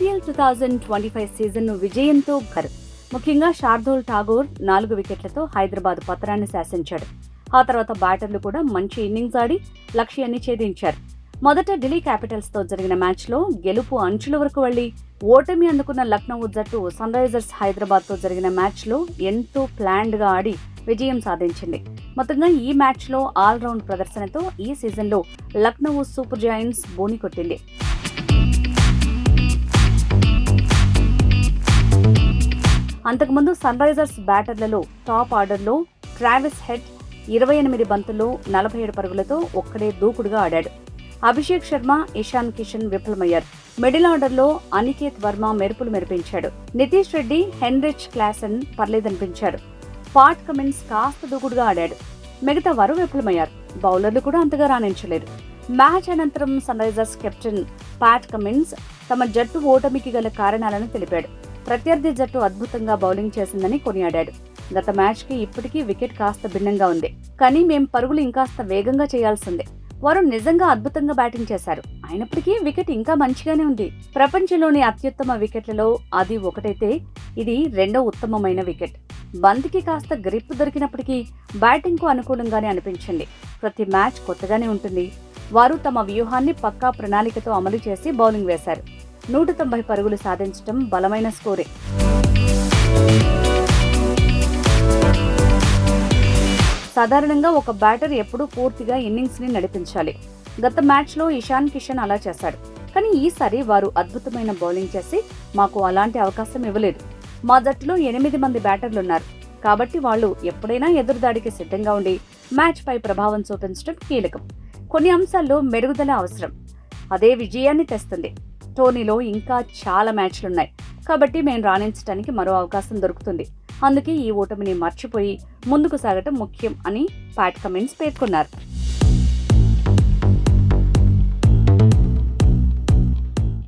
IPL 2025 సీజన్ను విజయంతో ముఖ్యంగా శార్దూల్ ఠాగూర్ 4 వికెట్లతో హైదరాబాద్ పతనాన్ని శాసించాడు. ఆ తర్వాత బ్యాటర్లు కూడా మంచి ఇన్నింగ్స్ ఆడి లక్ష్యాన్ని ఛేదించారు. మొదట ఢిల్లీ క్యాపిటల్స్తో జరిగిన మ్యాచ్లో గెలుపు అంచుల వరకు వెళ్లి ఓటమి అందుకున్న లక్నో జట్టు సన్ రైజర్స్ హైదరాబాద్తో జరిగిన మ్యాచ్లో ఎంతో ప్లాన్డ్గా ఆడి విజయం సాధించింది. మొత్తంగా ఈ మ్యాచ్లో ఆల్రౌండ్ ప్రదర్శనతో ఈ సీజన్లో లక్నో సూపర్ జైంట్స్ బోని కొట్టింది. అంతకుముందు సన్ రైజర్స్ బ్యాటర్లలో టాప్ ఆర్డర్లో ట్రావిస్ హెడ్ 28 బంతుల్లో 47 పరుగులతో ఒక్కడే దూకుడుగా ఆడాడు. అభిషేక్ శర్మ, ఇషాన్ కిషన్ విఫలమయ్యారు. మిడిల్ ఆర్డర్లో అనికేత్ వర్మ మెరుపులు మెరిపించాడు. నితీష్ రెడ్డి, హెన్రిచ్ క్లాసన్ పర్లేదనిపించారు. పాట్ కమిన్స్ కాస్త దూకుడుగా ఆడాడు. మిగతా వారు విఫలమయ్యారు. బౌలర్లు కూడా అంతగా రాణించలేరు. మ్యాచ్ అనంతరం Sunrisers captain Pat Cummins తమ జట్టు ఓటమికి గల కారణాలను తెలిపాడు. ప్రత్యర్థి జట్టు అద్భుతంగా బౌలింగ్ చేసిందని కొనియాడాడు. గత మ్యాచ్కి ఇప్పటికీ వికెట్ కాస్త భిన్నంగా ఉంది, కానీ మేం పరుగులు ఇంకాస్త వేగంగా చేయాల్సిందే. వారు నిజంగా అద్భుతంగా బ్యాటింగ్ చేశారు, అయినప్పటికీ వికెట్ ఇంకా మంచిగానే ఉంది. ప్రపంచంలోని అత్యుత్తమ వికెట్లలో అది ఒకటైతే ఇది రెండో ఉత్తమమైన వికెట్. బంతికి కాస్త గ్రిప్ దొరికినప్పటికీ బ్యాటింగ్కు అనుకూలంగానే అనిపించింది. ప్రతి మ్యాచ్ కొత్తగానే ఉంటుంది. వారు తమ వ్యూహాన్ని పక్కా ప్రణాళికతో అమలు చేసి బౌలింగ్ వేశారు. 190 పరుగులు సాధించడం బలమైన స్కోరే. సాధారణంగా ఒక బ్యాటర్ ఎప్పుడూ పూర్తిగా ఇన్నింగ్స్ ని నడిపించాలి. గత మ్యాచ్లో ఇషాన్ కిషన్ అలా చేశాడు, కానీ ఈసారి వారు అద్భుతమైన బౌలింగ్ చేసి మాకు అలాంటి అవకాశం ఇవ్వలేదు. మా జట్టులో 8 మంది బ్యాటర్లున్నారు, కాబట్టి వాళ్ళు ఎప్పుడైనా ఎదురుదాడికి సిద్ధంగా ఉండి మ్యాచ్ పై ప్రభావం చూపించడం కీలకం. కొన్ని అంశాల్లో మెరుగుదల అవసరం, అదే విజయాన్ని తెస్తుంది. టోర్నీలో ఇంకా చాలా మ్యాచ్లున్నాయి, కాబట్టి మేము రాణించడానికి మరో అవకాశం దొరుకుతుంది. అందుకే ఈ ఓటమిని మర్చిపోయి ముందుకు సాగటం ముఖ్యం అని పాట్ కమిన్స్ పేర్కొన్నారు.